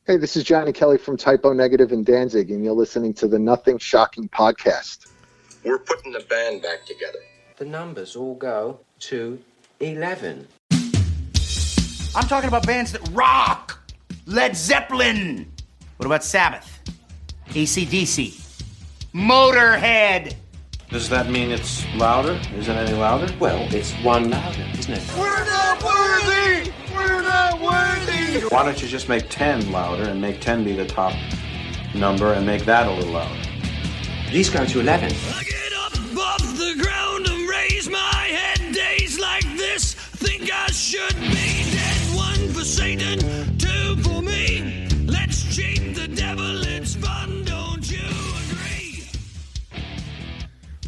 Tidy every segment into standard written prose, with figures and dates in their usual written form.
Hey, this is Johnny Kelly from Typo Negative in Danzig, and you're listening to the Nothing Shocking podcast. We're putting the band back together. The numbers all go to 11. I'm talking about bands that rock. Led Zeppelin. What about Sabbath? AC/DC. Motorhead. Does that mean it's louder? Is it any louder? Well, it's one louder, isn't it? We're not worthy! We're not worthy! Why don't you just make 10 louder and make 10 be the top number and make that a little louder? These go to 11. I get up off the ground and raise my head. Days like this, think I should be dead. One for Satan, two for me. Let's cheat the devil, it's fun, don't you agree?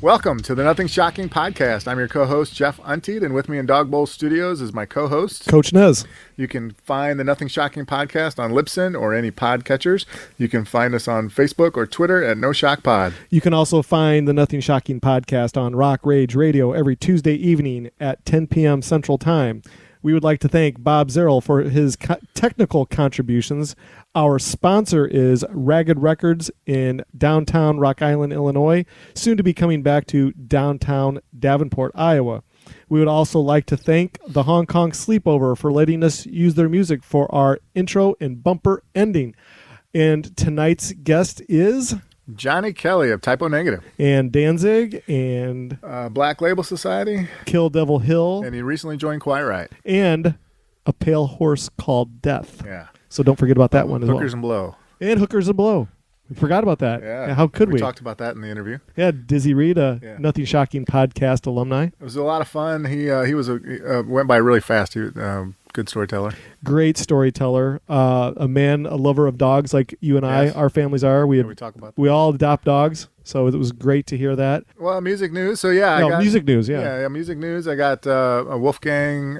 Welcome to the Nothing Shocking podcast. I'm your co-host, Jeff Untied, and with me in Dog Bowl Studios is my co-host, Coach Nez. You can find the Nothing Shocking podcast on Libsyn or any podcatchers. You can find us on Facebook or Twitter at No Shock Pod. You can also find the Nothing Shocking podcast on Rock Rage Radio every Tuesday evening at 10 p.m. Central Time. We would like to thank Bob Zerl for his technical contributions. Our sponsor is Ragged Records in downtown Rock Island, Illinois, soon to be coming back to downtown Davenport, Iowa. We would also like to thank the Hong Kong Sleepover for letting us use their music for our intro and bumper ending. And tonight's guest is Johnny Kelly of Typo Negative. And Danzig and Black Label Society. Kill Devil Hill. And he recently joined Quiet Riot. And A Pale Horse Called Death. Yeah. So don't forget about that one as well. Hookers and Blow. And Hookers and Blow. We forgot about that. Yeah. How could we? We talked about that in the interview. Yeah, Dizzy Reed, Nothing Shocking podcast alumni. It was a lot of fun. He went by really fast. He good storyteller. Great storyteller. A lover of dogs like you and I, our families are. We talk about that. We all adopt dogs, so it was great to hear that. Well, music news. So yeah, music news. Yeah, music news. I got a Wolfgang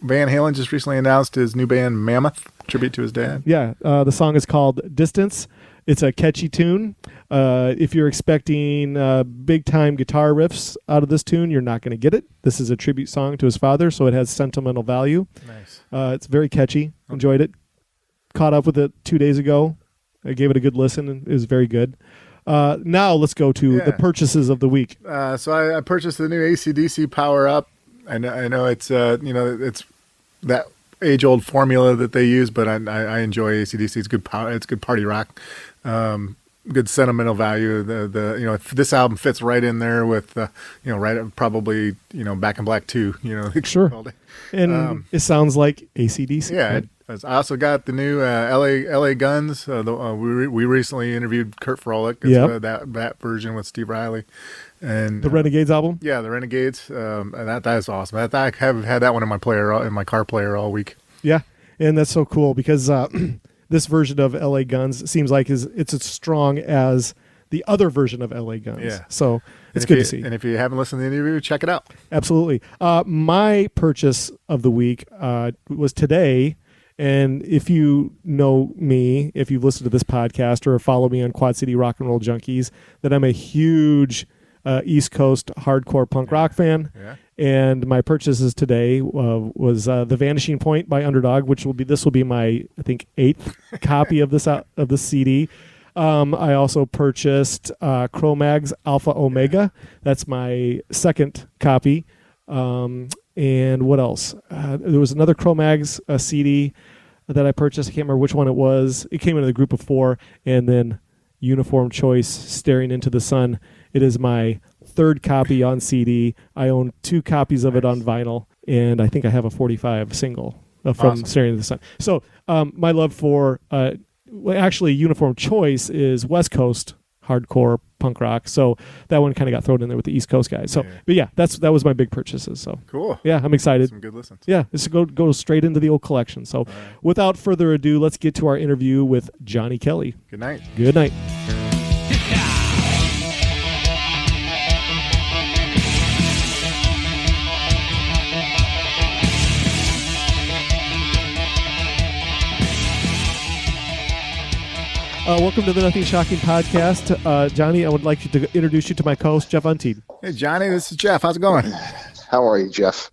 Van Halen just recently announced his new band Mammoth, tribute to his dad. Yeah, the song is called Distance. It's a catchy tune. If you're expecting big-time guitar riffs out of this tune, you're not going to get it. This is a tribute song to his father, so it has sentimental value. Nice. It's very catchy. Enjoyed it. Caught up with it 2 days ago. I gave it a good listen, and it was very good. Now let's go to the purchases of the week. So I purchased the new AC/DC Power Up. I know it's it's that age-old formula that they use, but I enjoy AC/DC. It's good power. It's good party rock. Good sentimental value. This album fits right in there with probably Back in Black 2. Sure. And it sounds like AC/DC. Yeah. Right? I also got the new LA Guns. We recently interviewed Kurt Froelich. It's that version with Steve Riley. And the Renegades album? Yeah, the Renegades. And that is awesome. I have had that one in my car player all week. Yeah, and that's so cool because this version of LA Guns seems like it's as strong as the other version of LA Guns. Yeah. So it's good to see. And if you haven't listened to the interview, check it out. Absolutely. My purchase of the week was today. And if you know me, if you've listened to this podcast or follow me on Quad City Rock and Roll Junkies, that I'm a huge East Coast hardcore punk rock fan. Yeah. And my purchases today was The Vanishing Point by Underdog, this will be my, I think, 8th copy of this CD. I also purchased Cro-Mag's Alpha Omega. That's my 2nd copy. And what else? There was another Cro-Mag's CD that I purchased. I can't remember which one it was. It came in a group of 4. And then Uniform Choice, Staring into the Sun. It is my 3rd copy on CD. I own 2 copies of it on vinyl. And I think I have a 45 single from Staring into the Sun. So my love for, actually Uniform Choice is West Coast hardcore punk rock, so that one kind of got thrown in there with the East Coast guys. So, but yeah, that was my big purchases. So cool. Yeah, I'm excited. Some good listens. Yeah, this go straight into the old collection. So, without further ado, let's get to our interview with Johnny Kelly. Good night. Good night. Welcome to the Nothing Shocking podcast. Johnny, I would like to introduce you to my co-host, Jeff Untied. Hey, Johnny, this is Jeff. How's it going? How are you, Jeff?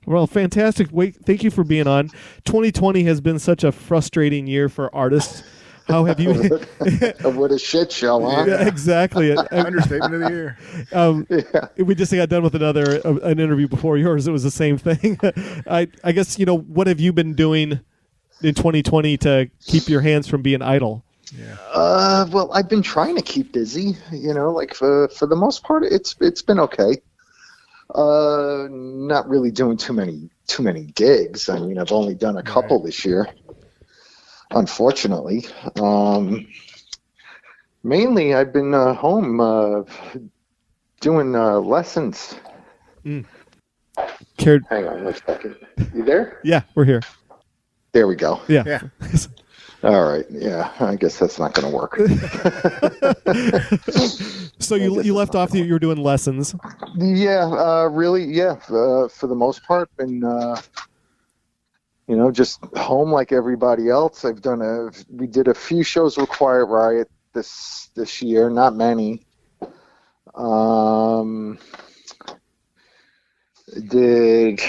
Well, fantastic. Thank you for being on. 2020 has been such a frustrating year for artists. How have you? What a shit show, huh? Yeah, exactly. Understatement of the year. We just got done with an interview before yours. It was the same thing. I guess, what have you been doing in 2020 to keep your hands from being idle? Yeah. Well, I've been trying to keep busy. Like for the most part, it's been okay. Not really doing too many gigs. I mean, I've only done a couple this year, unfortunately. Mainly, I've been home doing lessons. Mm. Hang on one second. You there? Yeah, we're here. There we go. Yeah. All right. Yeah, I guess that's not going to work. So you left off. You were doing lessons. Yeah, really. Yeah, for the most part, and just home like everybody else. We did a few shows with Quiet Riot this year, not many. Did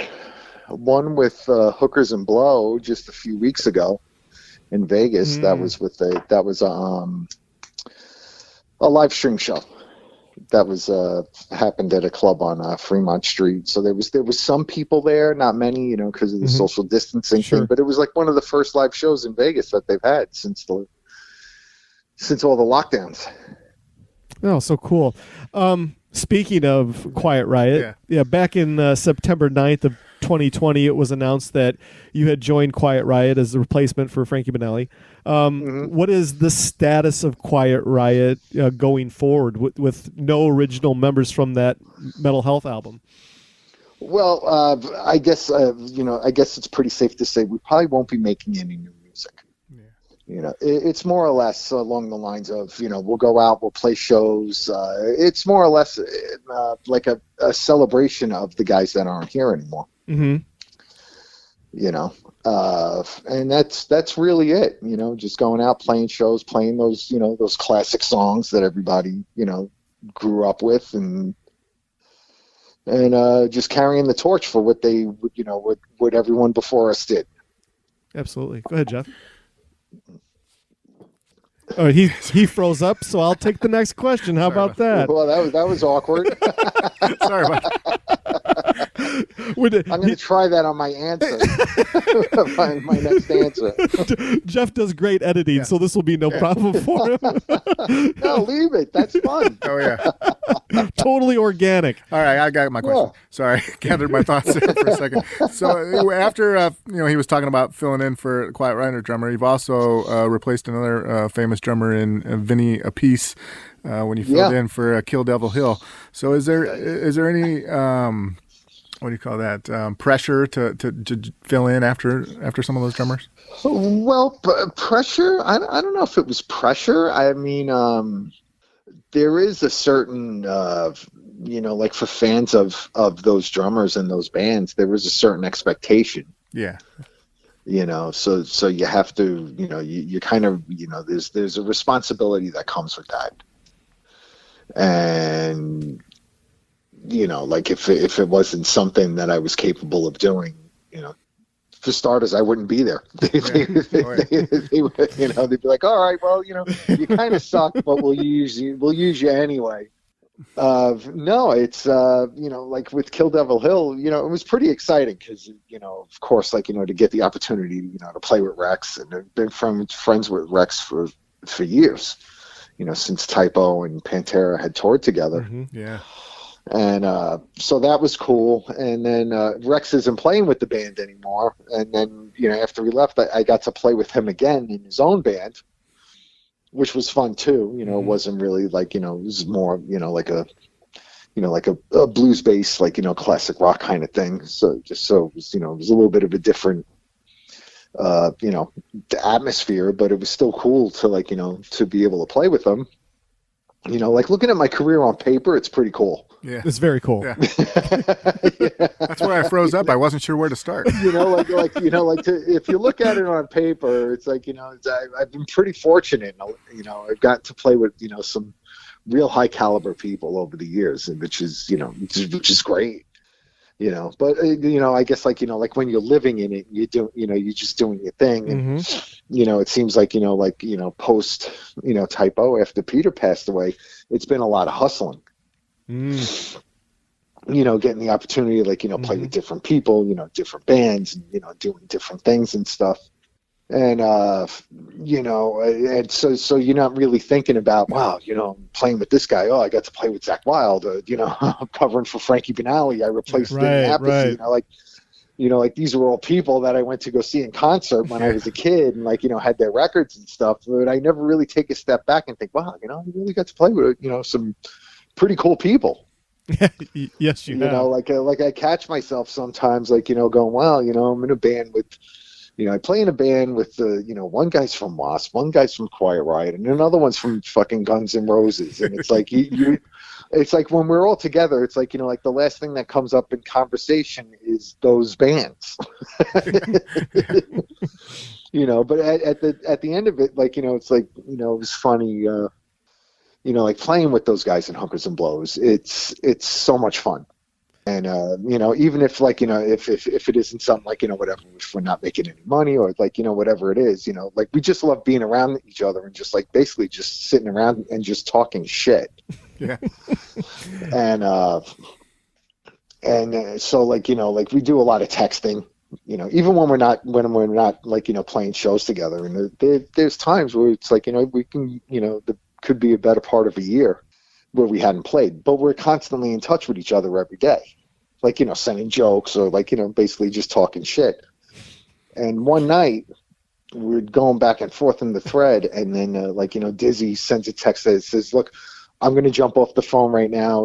one with Hookers and Blow just a few weeks ago in Vegas. That was a live stream show that was happened at a club on Fremont Street. So there was some people there, not many, because of the social distancing thing. But it was like one of the first live shows in Vegas that they've had since all the lockdowns. Oh, so cool. Speaking of Quiet Riot, back in September 9th of 2020, it was announced that you had joined Quiet Riot as the replacement for Frankie Banelli. What is the status of Quiet Riot going forward with no original members from that Mental Health album? Well, I guess it's pretty safe to say we probably won't be making any new music. It's more or less along the lines of, we'll go out, we'll play shows. It's more or less like a celebration of the guys that aren't here anymore. Mm-hmm. And that's really it. Just going out, playing shows, playing those, those classic songs that everybody, grew up with, and just carrying the torch for what they, what everyone before us did. Absolutely. Go ahead, Jeff. Oh, he froze up, so I'll take the next question. How about that? Well, that was awkward. Sorry about that. I'm going to try that on my answer. my next answer. Jeff does great editing, so this will be no problem for him. No, leave it. That's fun. Oh, yeah. Totally organic. All right, I got my question. Yeah. Sorry, gathered my thoughts there for a second. So after he was talking about filling in for Quiet Riot drummer, you've also replaced another famous drummer in Vinny Appice when you filled in for Kill Devil Hill. So is there any what do you call that pressure to fill in after some of those drummers? Well, pressure. I don't know if it was pressure. I mean, there is a certain like for fans of those drummers and those bands, there was a certain expectation. Yeah. So you have to, you kind of, there's a responsibility that comes with that. And, like if it wasn't something that I was capable of doing, for starters, I wouldn't be there. They would, they'd be like, all right, well, you kind of suck, but we'll use you anyway. No, it's, like with Kill Devil Hill, it was pretty exciting because, of course, to get the opportunity, to play with Rex, and I've been friends with Rex for years, since Typo and Pantera had toured together. Mm-hmm. Yeah. And so that was cool. And then Rex isn't playing with the band anymore. And then, after he left, I got to play with him again in his own band, which was fun too. It wasn't really like, it was more, like a blues bass, classic rock kind of thing. So it was, it was a little bit of a different, the atmosphere, but it was still cool to to be able to play with them. Looking at my career on paper, it's pretty cool. Yeah. It's very cool. Yeah. That's why I froze up. I wasn't sure where to start. If you look at it on paper, it's like, I've been pretty fortunate. I've got to play with, some real high caliber people over the years, which is great. But I guess like when you're living in it, you're just doing your thing, and it seems like post typo after Peter passed away, it's been a lot of hustling. Getting the opportunity to play with different people, different bands, and doing different things and stuff. And and so you're not really thinking about, wow, I'm playing with this guy. Oh, I got to play with Zakk Wylde. I'm covering for Frankie Banali. I replaced Sting Apathy. Like these were all people that I went to go see in concert when I was a kid, and had their records and stuff. But I never really take a step back and think, wow, I really got to play with some pretty cool people. Yes, you have. Like I catch myself sometimes, going, wow, I'm in a band with. I play in a band with one guy's from Wasp, one guy's from Quiet Riot, and another one's from fucking Guns N' Roses. And it's like it's like when we're all together, it's like like the last thing that comes up in conversation is those bands. But at the end of it, it's like it was funny. Like playing with those guys in Hunkers and Blows, it's so much fun. And even if if it isn't something whatever, if we're not making any money or whatever it is, we just love being around each other and just basically just sitting around and just talking shit. Yeah. So we do a lot of texting, even when we're not playing shows together. And there's times where it's we can there could be a better part of a year where we hadn't played, but we're constantly in touch with each other every day, sending jokes or basically just talking shit. And one night we're going back and forth in the thread, and then Dizzy sends a text that says, look, I'm going to jump off the phone right now,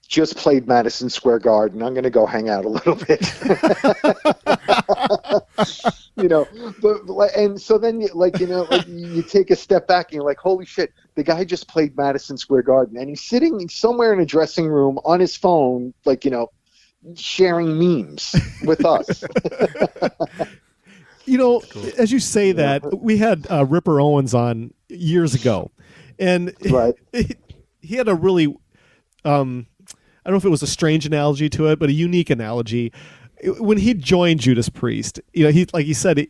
just played Madison Square Garden, I'm going to go hang out a little bit. And so then you take a step back and you're like, holy shit, the guy just played Madison Square Garden, and he's sitting somewhere in a dressing room on his phone, sharing memes with us. As you say that, we had Ripper Owens on years ago, and right. He had a really, I don't know if it was a strange analogy to it, but a unique analogy. When he joined Judas Priest, he said,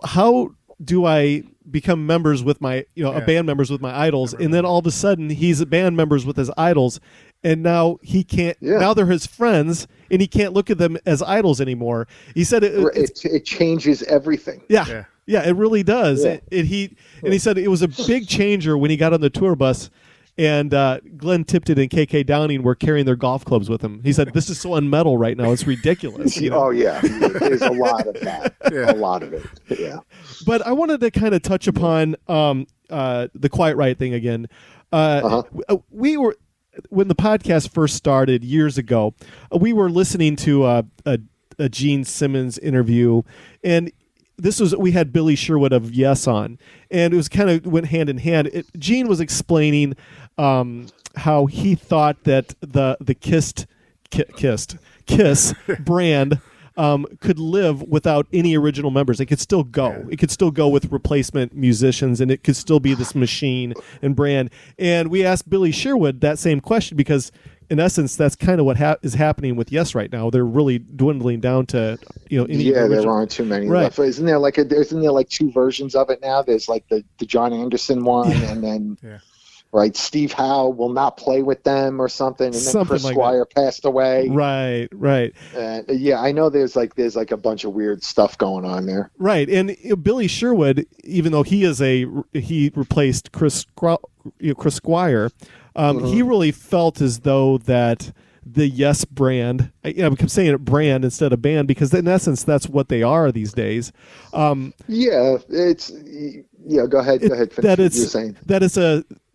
how do I become members with my, a band members with my idols? And then all of a sudden he's a band members with his idols, and now he can't, now they're his friends, and he can't look at them as idols anymore. He said it changes everything. Yeah, it really does. Yeah. And he said it was a big changer when he got on the tour bus, and Glenn Tipton and KK Downing were carrying their golf clubs with him. He said, this is so unmetal right now, it's ridiculous. Oh, yeah. There's a lot of that. A lot of it. Yeah. But I wanted to kind of touch upon the Quiet Riot thing again. We were, when the podcast first started years ago, we were listening to a Gene Simmons interview, and we had Billy Sherwood of Yes on, and it was kind of went hand in hand. Gene was explaining how he thought that the Kiss brand could live without any original members. It could still go. Yeah. It could still go with replacement musicians, and it could still be this machine and brand. And we asked Billy Sherwood that same question because, in essence, that's kind of what is happening with Yes right now. They're really dwindling down to any original. There aren't too many left. Isn't there like two versions of it now? There's like the John Anderson one, and then right, Steve Howe will not play with them or something, and then Chris Squire passed away. Right. I know there's like a bunch of weird stuff going on there. Right, and Billy Sherwood, even though he replaced Chris Squire. He really felt as though that the Yes brand, I kept saying it brand instead of band, because in essence that's what they are these days. Go ahead. Finish what you're saying.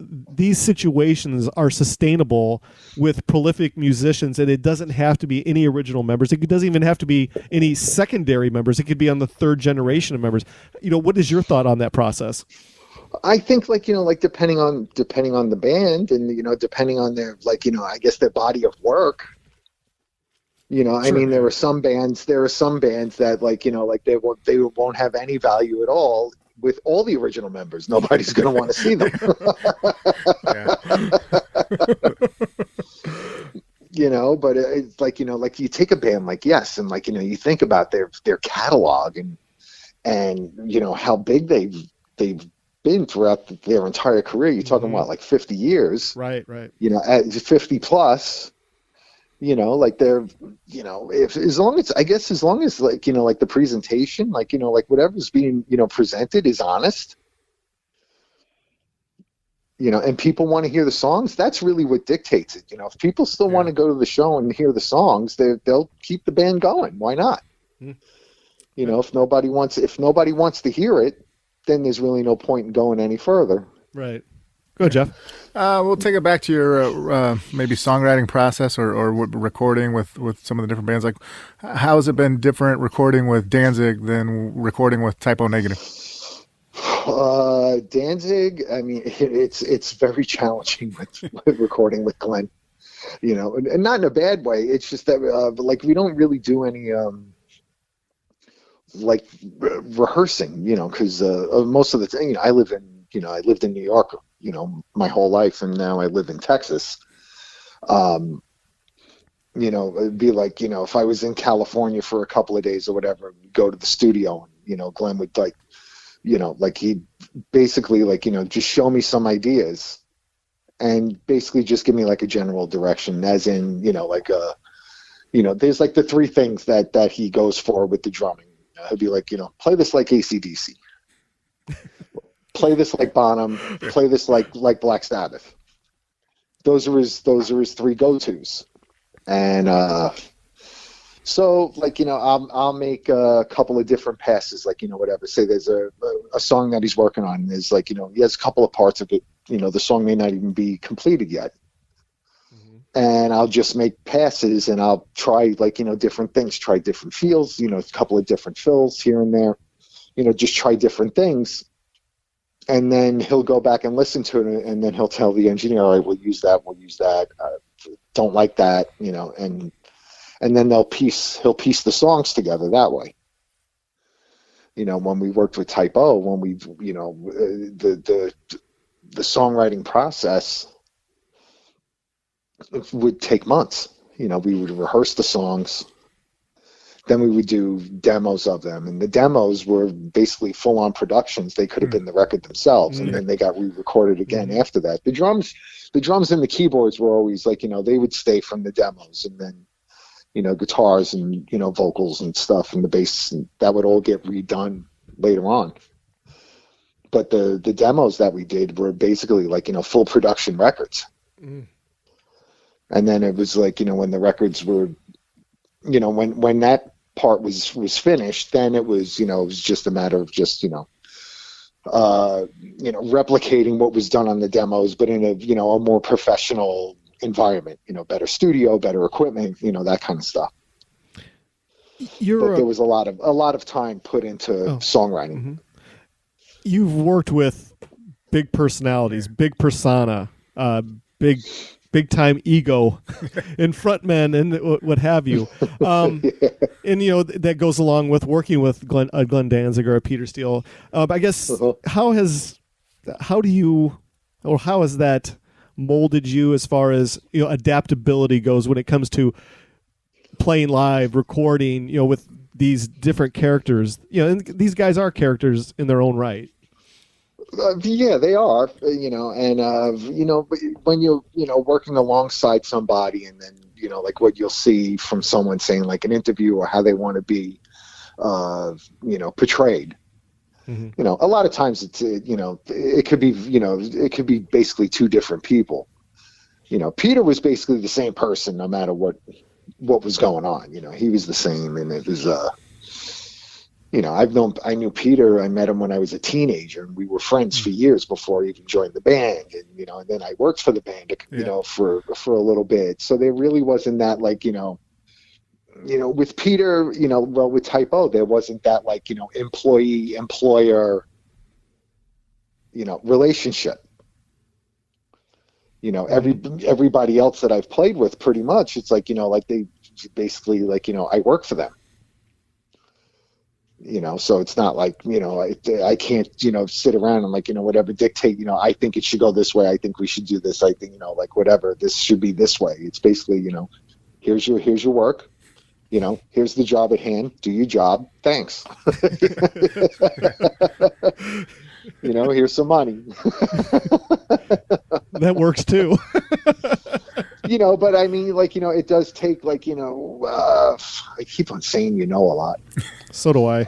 These situations are sustainable with prolific musicians, and it doesn't have to be any original members. It doesn't even have to be any secondary members. It could be on the third generation of members. What is your thought on that process? I think depending on the band and depending on their I guess their body of work. Sure. I mean, there are some bands that they won't have any value at all with all the original members. Nobody's going to want to see them. but it's like, like you take a band like Yes, and like, you think about their catalog and how big they've been throughout their entire career. You're talking about like 50 years, right? At 50 plus, like they're, if as long as like, like the presentation, like, like whatever's being, presented is honest, and people want to hear the songs, that's really what dictates it. If people still want to go to the show and hear the songs, they'll keep the band going. Why not? If nobody wants to hear it, then there's really no point in going any further. Right. Go ahead, Jeff. We'll take it back to your maybe songwriting process or recording with some of the different bands. Like, how has it been different recording with Danzig than recording with Typo Negative? Danzig, I mean, it's very challenging with recording with Glenn, and not in a bad way. It's just that like we don't really do any like rehearsing, because most of the time, I lived in New York, my whole life, and now I live in Texas. It'd be like, if I was in California for a couple of days or whatever, we'd go to the studio, and Glenn would like, like he'd basically like, just show me some ideas and basically just give me like a general direction, as in, like there's like the three things that he goes for with the drumming. He'd be like, play this like AC/DC, play this like Bonham, play this like Black Sabbath. Those are his three go-tos. And so, like, I'll make a couple of different passes, like, whatever. Say there's a song that he's working on, and there's like, he has a couple of parts of it, the song may not even be completed yet. And I'll just make passes, and I'll try, like, different things, try different feels, a couple of different fills here and there, just try different things. And then he'll go back and listen to it, and then he'll tell the engineer, all right, we'll use that. Don't like that, and then he'll piece the songs together that way. When we worked with Typo, when we, the songwriting process would take months. We would rehearse the songs, then we would do demos of them, and the demos were basically full-on productions. They could have been the record themselves, and then they got re-recorded again after that. The drums and the keyboards were always like, they would stay from the demos, and then guitars and vocals and stuff, and the bass, and that would all get redone later on. But the demos that we did were basically like, full production records. And then it was like, when the records were, when that part was finished, then it was, it was just a matter of just, replicating what was done on the demos, but in a more professional environment, better studio, better equipment, that kind of stuff. But there was a lot of time put into songwriting. You've worked with big personalities, big persona, big time ego and frontmen and what have you. And, that goes along with working with Glenn Danzig or Peter Steele. I guess, how has that molded you as far as, adaptability goes when it comes to playing live, recording, with these different characters, and these guys are characters in their own right. Yeah, they are, and, when you're, working alongside somebody, and then, like what you'll see from someone saying like an interview or how they want to be, portrayed. A lot of times it's, it could be basically two different people. Peter was basically the same person no matter what was going on. He was the same, and it was, I knew Peter. I met him when I was a teenager, and we were friends for years before I even joined the band. And and then I worked for the band, for a little bit. So there really wasn't that like, with Peter, well, with Typo, there wasn't that like, employee employer, relationship. Everybody else that I've played with, pretty much, it's like, like they basically like, I work for them. So it's not like, I can't, sit around and like, whatever dictate, I think it should go this way. I think we should do this. I think, like whatever, this should be this way. It's basically, here's your work. You know, here's the job at hand. Do your job. Thanks. You know, here's some money. That works too. You know, but I mean, like, you know, it does take, like, you know, I keep on saying, you know, a lot. So do I.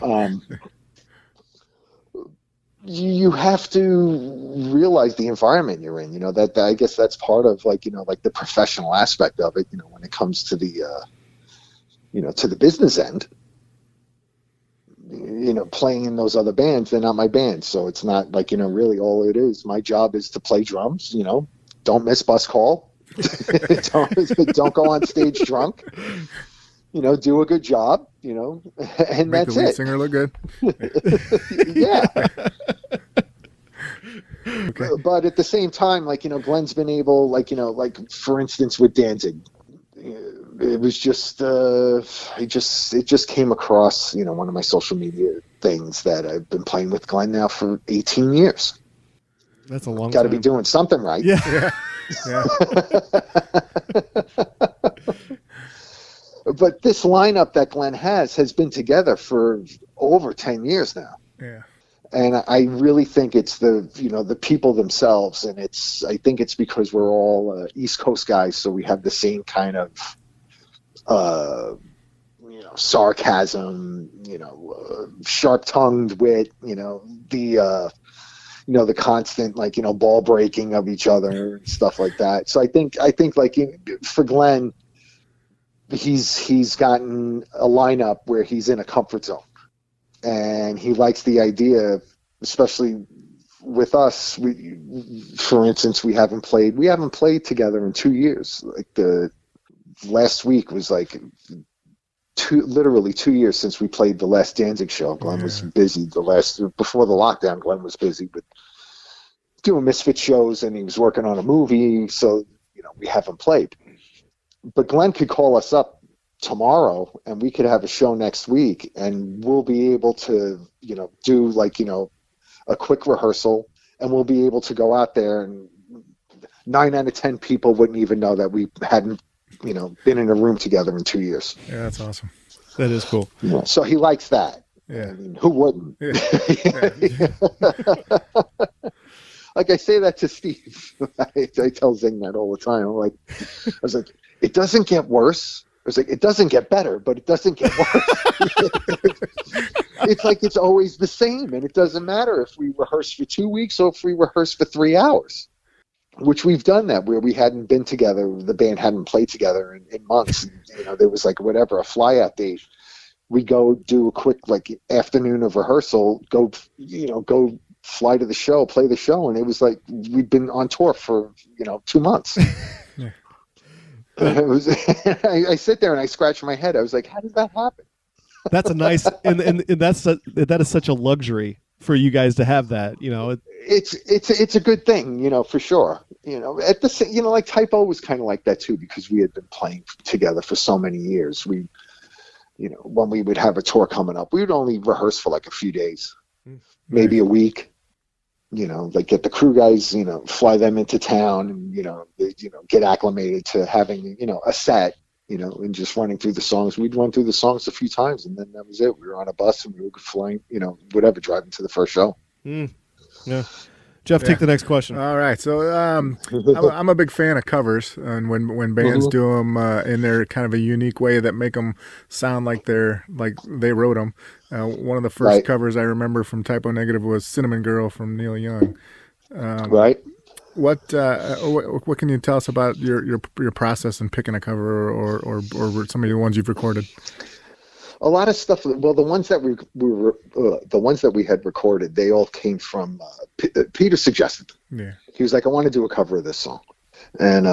You have to realize the environment you're in. You know, that I guess that's part of, like, you know, like the professional aspect of it. You know, when it comes to the, you know, to the business end. You know, playing in those other bands, they're not my band, so it's not like, you know, really all it is. My job is to play drums. You know, don't miss bus call. don't go on stage drunk. You know, do a good job. You know, and Make that's the lead it. singer look good. Yeah. Okay. But at the same time, like, you know, Glenn's been able, like, you know, like, for instance, with Danzig, it was just, it just came across, you know, one of my social media things that I've been playing with Glenn now for 18 years. That's a long Got to time. be doing something right. Yeah. Yeah. But this lineup that Glenn has been together for over 10 years now. Yeah. And I really think it's the, you know, the people themselves. And I think it's because we're all East Coast guys. So we have the same kind of, you know, sarcasm, you know, sharp-tongued wit, you know, the constant, like, you know, ball breaking of each other and stuff like that. So I think like, for Glenn, he's gotten a lineup where he's in a comfort zone, and he likes the idea, especially with us. For instance, we haven't played together in 2 years. Like, the last week was like literally 2 years since we played the last Danzig show. Glenn was busy before the lockdown. Glenn was busy with doing Misfit shows, and he was working on a movie. So, you know, we haven't played. But Glenn could call us up tomorrow, and we could have a show next week, and we'll be able to, you know, do, like, you know, a quick rehearsal, and we'll be able to go out there, and 9 out of 10 people wouldn't even know that we hadn't, you know, been in a room together in 2 years. Yeah, that's awesome. That is cool. Yeah, so he likes that. Yeah. I mean, who wouldn't? Yeah. Like, I say that to Steve. I tell Zing that all the time. I was like, it doesn't get worse. I was like, it doesn't get better, but it doesn't get worse. It's like, it's always the same, and it doesn't matter if we rehearse for 2 weeks or if we rehearse for 3 hours, which we've done that, where we hadn't been together, the band hadn't played together in months. And, you know, there was, like, whatever, a flyout date. We go do a quick, like, afternoon of rehearsal, go fly to the show, play the show, and it was like we'd been on tour for, you know, 2 months. Yeah. It was, I sit there and I scratch my head. I was like, how did that happen? That's a nice, and that is such a luxury for you guys to have that, you know. It's a good thing, you know, for sure. You know, at the, you know, like Typo was kind of like that too, because we had been playing together for so many years. We, you know, when we would have a tour coming up, we would only rehearse for like a few days, maybe a week. You know, like, get the crew guys, you know, fly them into town, and, you know, get acclimated to having, you know, a set, you know, and just running through the songs. We'd run through the songs a few times, and then that was it. We were on a bus, and we were flying, you know, whatever, driving to the first show. Yeah. Jeff, take the next question. All right. So I'm a big fan of covers, and when bands do them in their kind of a unique way that make them sound like they wrote them. One of the first covers I remember from Typo Negative was "Cinnamon Girl" from Neil Young. Right. What can you tell us about your process in picking a cover, or some of the ones you've recorded? A lot of stuff. Well, the ones that we had recorded, they all came from Peter suggested them. Yeah. He was like, I want to do a cover of this song. And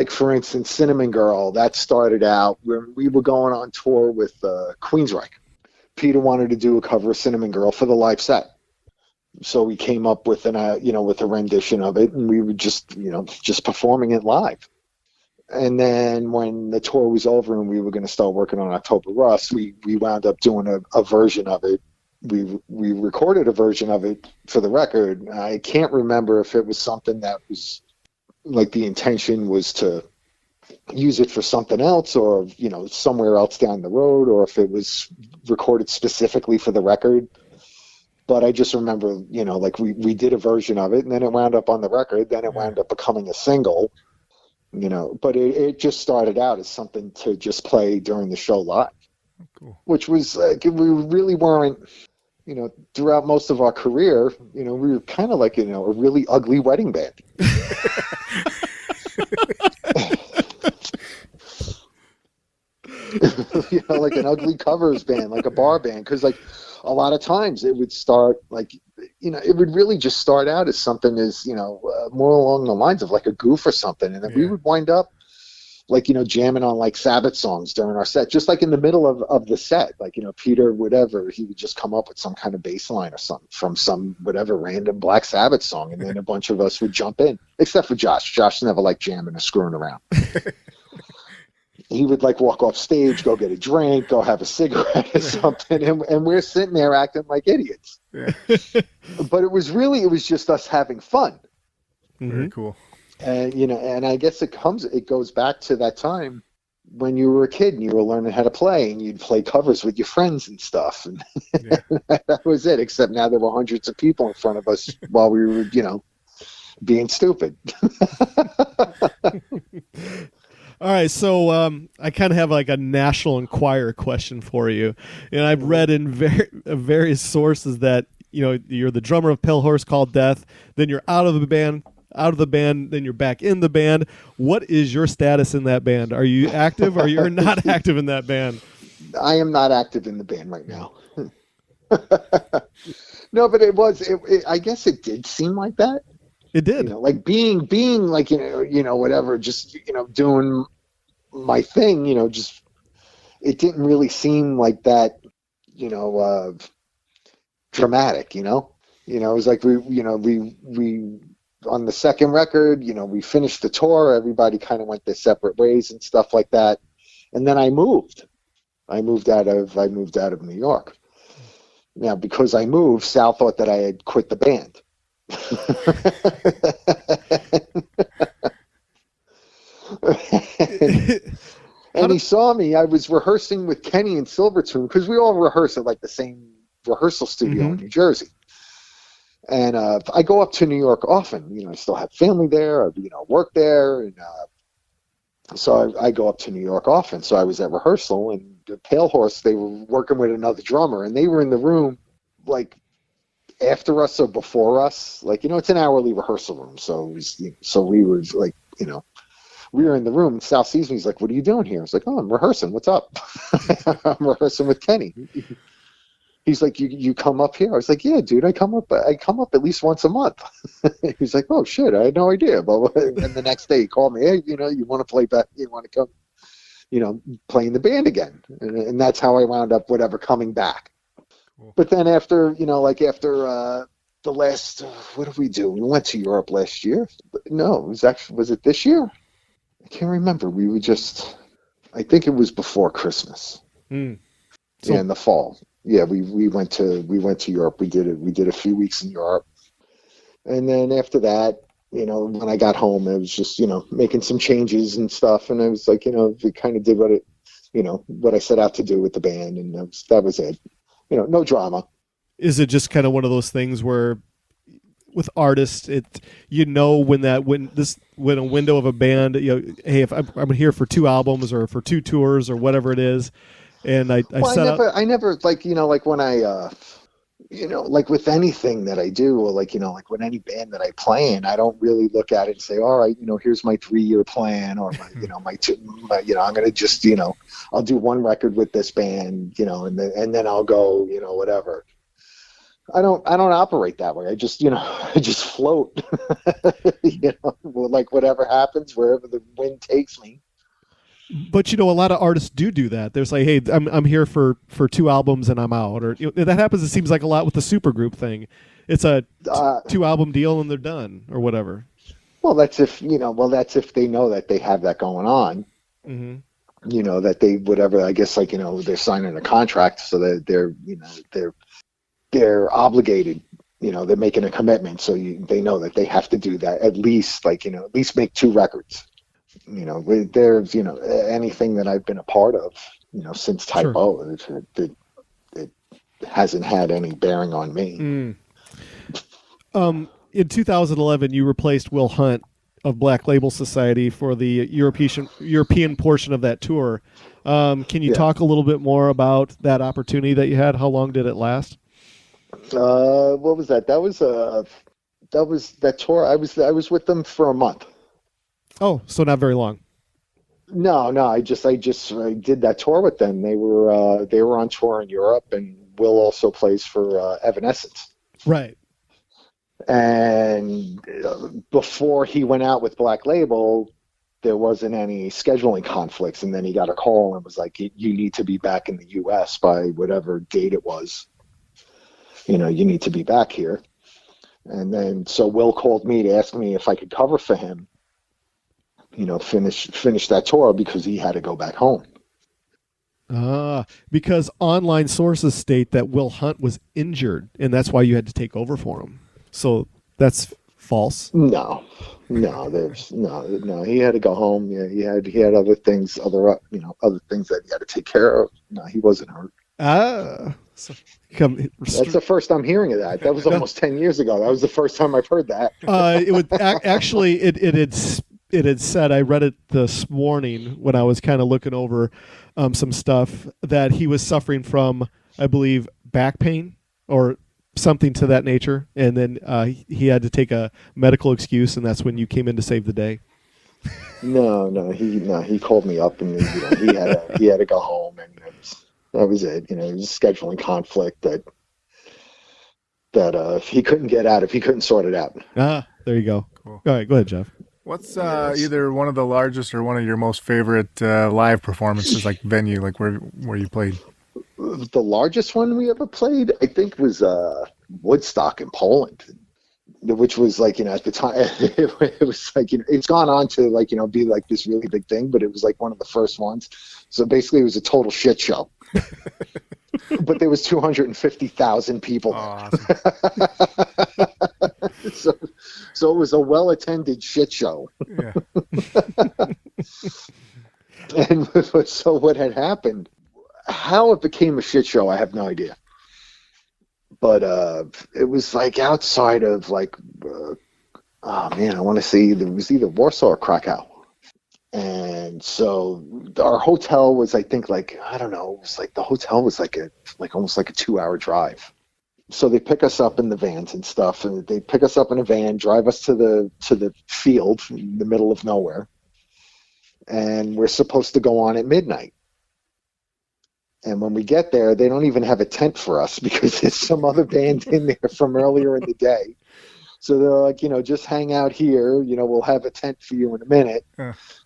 for instance, Cinnamon Girl, that started out when we were going on tour with Queensryche. Peter wanted to do a cover of Cinnamon Girl for the live set. So we came up with with a rendition of it, and we were just performing it live. And then when the tour was over and we were going to start working on October Rust, we wound up doing a version of it. We recorded a version of it for the record. I can't remember if it was something that was like the intention was to use it for something else, or somewhere else down the road, or if it was recorded specifically for the record. But I just remember, like we did a version of it, and then it wound up on the record, then it wound up becoming a single, but it just started out as something to just play during the show live. Cool. Which was like, we really weren't, throughout most of our career, we were kind of like, a really ugly wedding band. Like an ugly covers band, like a bar band. Because like a lot of times it would start like, it would really just start out as something as, more along the lines of like a goof or something. And then we would wind up like, jamming on like Sabbath songs during our set, just like in the middle of the set, like, Peter, whatever, he would just come up with some kind of bass line or something from some whatever random Black Sabbath song. And then a bunch of us would jump in, except for Josh. Josh never liked jamming or screwing around. He would like walk off stage, go get a drink, go have a cigarette or something. And we're sitting there acting like idiots. Yeah. But it was just us having fun. Very cool. And and I guess it goes back to that time when you were a kid and you were learning how to play, and you'd play covers with your friends and stuff. And that was it. Except now there were hundreds of people in front of us while we were, being stupid. All right, so I kind of have like a National Enquirer question for you, and I've read in various sources that you're the drummer of Pale Horse Called Death, then you're out of the band, then you're back in the band. What is your status in that band? Are you active or you're not active in that band? I am not active in the band right now. No, but I guess it did seem like that. It did. Like being like, whatever, just, doing my thing, just, it didn't really seem like that, dramatic, it was like we on the second record, we finished the tour, everybody kind of went their separate ways and stuff like that. And then I moved out of New York. Now, because I moved, Sal thought that I had quit the band. And he saw me. I was rehearsing with Kenny in Silvertomb, because we all rehearse at like the same rehearsal studio in New Jersey. And I go up to New York often. I still have family there. I work there, and so I go up to New York often. So I was at rehearsal, and the Pale Horse, they were working with another drummer, and they were in the room like after us or before us. Like, it's an hourly rehearsal room. So we were like, we were in the room, and Sal sees me. He's like, "What are you doing here?" I was like, "Oh, I'm rehearsing. What's up?" I'm rehearsing with Kenny. He's like, you come up here? I was like, "Yeah, dude, I come up at least once a month." He's like, "Oh shit, I had no idea." But and the next day he called me, "Hey, you want to play back? You want to come, play in the band again?" And that's how I wound up coming back. Cool. But then after, after the last, what did we do? We went to Europe last year. No, was it this year? I can't remember. We were I think it was before Christmas. Yeah, in the fall. Yeah, we went to Europe. We did a few weeks in Europe. And then after that, when I got home, I was just, making some changes and stuff. And I was like, we kind of did what I set out to do with the band. And that was it. No drama. Is it just kind of one of those things where with artists, when a window of a band, hey, if I'm here for 2 albums or for 2 tours or whatever it is, and I never like when I like with anything that I do, or like with any band that I play in, I don't really look at it and say, all right, here's my 3-year plan, or my I'm gonna just I'll do 1 record with this band, and then I'll go whatever. I don't operate that way. I just float, like whatever happens, wherever the wind takes me. But a lot of artists do that. There's like, hey, I'm here for 2 albums and I'm out, or that happens. It seems like a lot with the supergroup thing. It's a 2-album deal and they're done, or whatever. Well, that's if they know that they have that going on. Mm-hmm. That they whatever. I guess they're signing a contract, so that they're obligated. They're making a commitment, so they know that they have to do that at least make 2 records. there's, anything that I've been a part of, since Typo, it hasn't had any bearing on me. In 2011, you replaced Will Hunt of Black Label Society for the European portion of that tour. Can you talk a little bit more about that opportunity that you had? How long did it last? What was that? That was that tour. I was with them for a month. Oh, so not very long. No, I did that tour with them. They were on tour in Europe, and Will also plays for Evanescence. Right. And before he went out with Black Label, there wasn't any scheduling conflicts, and then he got a call and was like, you need to be back in the U.S. by whatever date it was. You need to be back here. And then so Will called me to ask me if I could cover for him, finish that tour, because he had to go back home. Because online sources state that Will Hunt was injured, and that's why you had to take over for him. So that's false. No. He had to go home. Yeah, he had other things, other things that he had to take care of. No, he wasn't hurt. So that's the first I'm hearing of that. That was almost 10 years ago. That was the first time I've heard that. It would actually it had said, I read it this morning when I was kind of looking over some stuff, that he was suffering from, I believe, back pain or something to that nature, and then he had to take a medical excuse, and that's when you came in to save the day. No, he called me up, and he had to go home, and that was it. It was a scheduling conflict that he couldn't get out if he couldn't sort it out. There you go. Cool. All right, go ahead, Jeff. What's either one of the largest or one of your most favorite live performances, like venue, like where you played? The largest one we ever played, I think, was Woodstock in Poland, which was like, at the time, it was like, it's gone on to like, be like this really big thing, but it was like one of the first ones. So basically it was a total shit show. But there was 250,000 people there. Awesome. So it was a well-attended shit show. Yeah. And so what had happened, how it became a shit show, I have no idea. But it was like outside of like, I want to see, it was either Warsaw or Krakow. And so our hotel was, I think, like, I don't know, it was like the hotel was like almost like a 2-hour drive. So they pick us up in the vans and stuff, and they pick us up in a van, drive us to the field in the middle of nowhere. And we're supposed to go on at midnight. And when we get there, they don't even have a tent for us because there's some other band in there from earlier in the day. So they're like, just hang out here. We'll have a tent for you in a minute.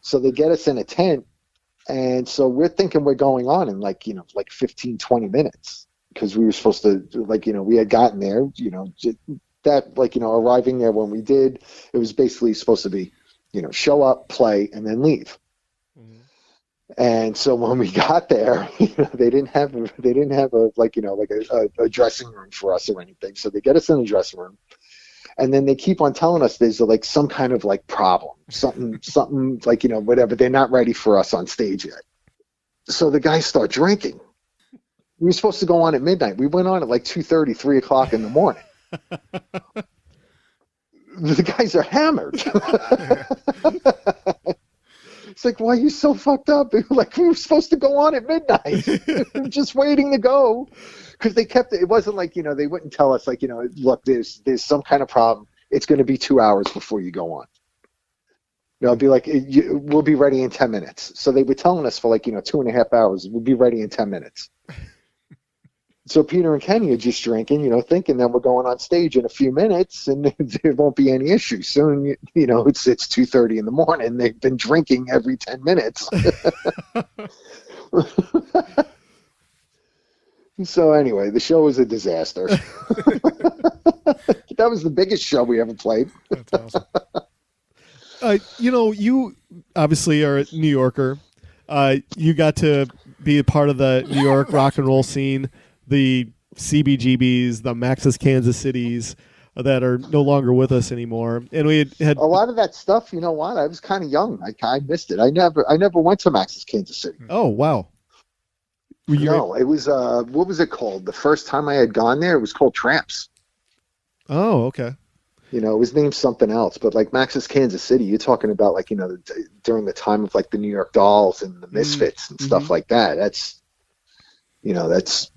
So they get us in a tent. And so we're thinking we're going on in like 15, 20 minutes, because we were supposed to, we had gotten there, arriving there when we did, it was basically supposed to be, show up, play, and then leave. And so when we got there, they didn't have a dressing room for us or anything. So they get us in the dressing room, and then they keep on telling us there's like some kind of like problem, something like, whatever. They're not ready for us on stage yet. So the guys start drinking. We were supposed to go on at midnight. We went on at like 2:30, 3 o'clock in the morning. The guys are hammered. It's like, why are you so fucked up? Like, we were supposed to go on at midnight. We're just waiting to go. Because they kept it wasn't like, they wouldn't tell us, like, look, there's some kind of problem. It's going to be 2 hours before you go on. It'd be like, we'll be ready in 10 minutes. So they were telling us for like, 2.5 hours, we'll be ready in 10 minutes. So Peter and Kenny are just drinking, thinking that we're going on stage in a few minutes and there won't be any issue. Soon, it's 2:30 in the morning. They've been drinking every 10 minutes. So anyway, the show was a disaster. That was the biggest show we ever played. That's awesome. You obviously are a New Yorker. You got to be a part of the New York rock and roll scene, the CBGBs, the Max's Kansas Cities. that are no longer with us anymore. And we had a lot of that stuff. You know what? I was kind of young. I missed it. I never went to Max's Kansas City. Oh wow. No, it was what was it called? The first time I had gone there, it was called Tramps. Oh, okay. You know, it was named something else, but like Max's Kansas City, you're talking about like, you know, during the time of like the New York Dolls and the Misfits and stuff like that. That's, you know, that's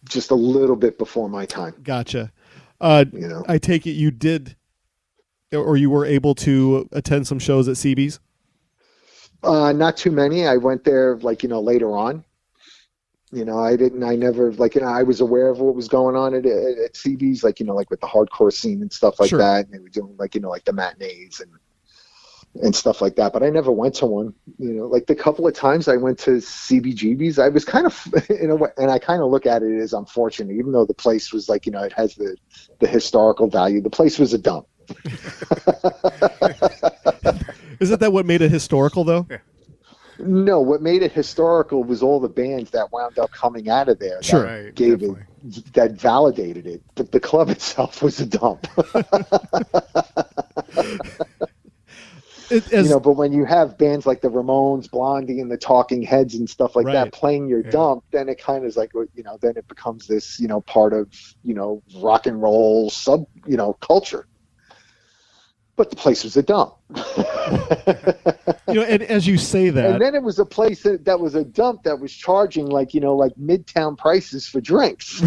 just a little bit before my time. Gotcha. You know, I take it you did, or you were able to attend some shows at CB's? not too many. I went there like, you know, later on. You know, I never, like, you know, I was aware of what was going on at CB's, like, you know, like with the hardcore scene and stuff like that. And they were doing like, you know, like the matinees and stuff like that. But I never went to one, you know, like the couple of times I went to CBGB's, I was kind of, you know, and I kind of look at it as unfortunate, even though the place was like, you know, it has the historical value. The place was a dump. Isn't that what made it historical though? Yeah. No, what made it historical was all the bands that wound up coming out of there. Sure. That gave it, that validated it. But the club itself was a dump. You know, but when you have bands like the Ramones, Blondie, and the Talking Heads and stuff like that playing your dump, then it kind of is like, you know, then it becomes this, you know, part of, you know, rock and roll you know, culture. But the place was a dump. You know, and as you say that, and then it was a place that was a dump that was charging like, you know, like midtown prices for drinks.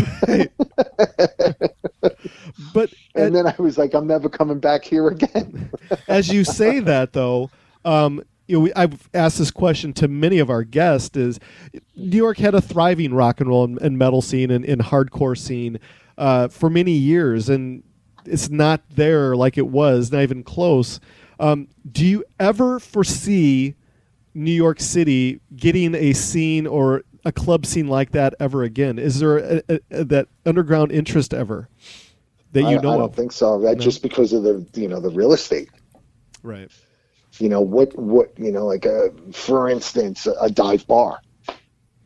But and then I was like, I'm never coming back here again. As you say that, though, you know, I've asked this question to many of our guests: is New York had a thriving rock and roll and metal scene and hardcore scene for many years, and it's not there like it was, not even close. Do you ever foresee New York City getting a scene or a club scene like that ever again? Is there that underground interest ever that you know I of? don't think so. That just because of the, you know, the real estate. Right. You know, what you know, like for instance, a dive bar.